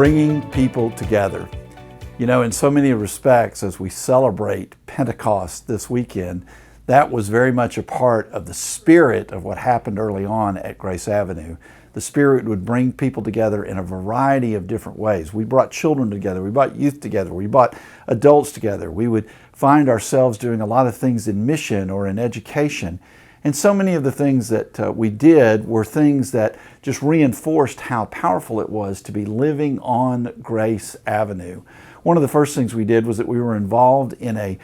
bringing people together. You know, in so many respects, as we celebrate Pentecost this weekend, that was very much a part of the spirit of what happened early on at Grace Avenue. The Spirit would bring people together in a variety of different ways. We brought children together, we brought youth together, we brought adults together. We would find ourselves doing a lot of things in mission or in education. And so many of the things that we did were things that just reinforced how powerful it was to be living on Grace Avenue. One of the first things we did was that we were involved in a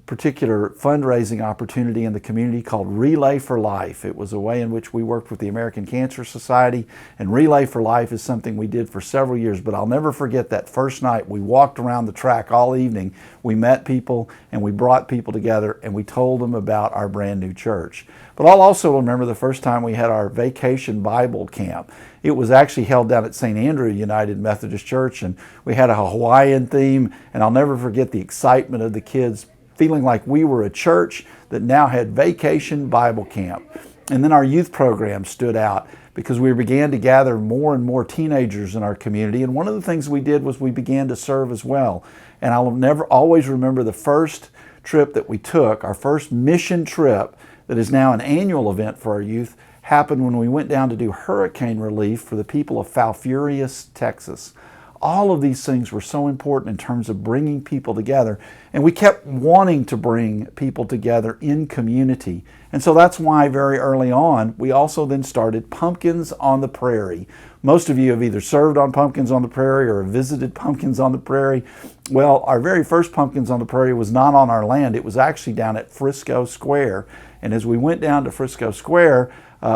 particular fundraising opportunity in the community called Relay for Life. It was a way in which we worked with the American Cancer Society, and Relay for Life is something we did for several years, but I'll never forget that first night. We walked around the track all evening. We met people and we brought people together and we told them about our brand new church. But I'll also remember the first time we had our vacation Bible camp. It was actually held down at St. Andrew United Methodist Church, and we had a Hawaiian theme, and I'll never forget the excitement of the kids feeling like we were a church that now had vacation Bible camp. And then our youth program stood out because we began to gather more and more teenagers in our community, and one of the things we did was we began to serve as well. And I'll always remember the first trip that we took, our first mission trip that is now an annual event for our youth, happened when we went down to do hurricane relief for the people of Falfurrias, Texas. All of these things were so important in terms of bringing people together, and we kept wanting to bring people together in community. And so that's why very early on, we also then started Pumpkins on the Prairie. Most of you have either served on Pumpkins on the Prairie or visited Pumpkins on the Prairie. Well, our very first Pumpkins on the Prairie was not on our land. It was actually down at Frisco Square. And as we went down to Frisco Square,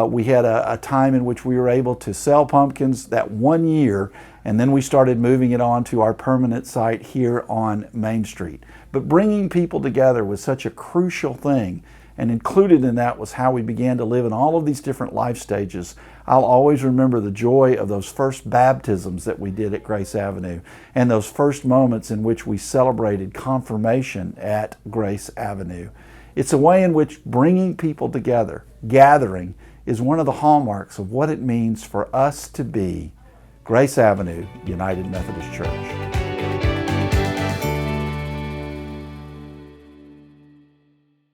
we had a time in which we were able to sell pumpkins that one year, and then we started moving it on to our permanent site here on Main Street. But bringing people together was such a crucial thing, and included in that was how we began to live in all of these different life stages. I'll always remember the joy of those first baptisms that we did at Grace Avenue, and those first moments in which we celebrated confirmation at Grace Avenue. It's a way in which bringing people together, gathering, is one of the hallmarks of what it means for us to be Grace Avenue United Methodist Church.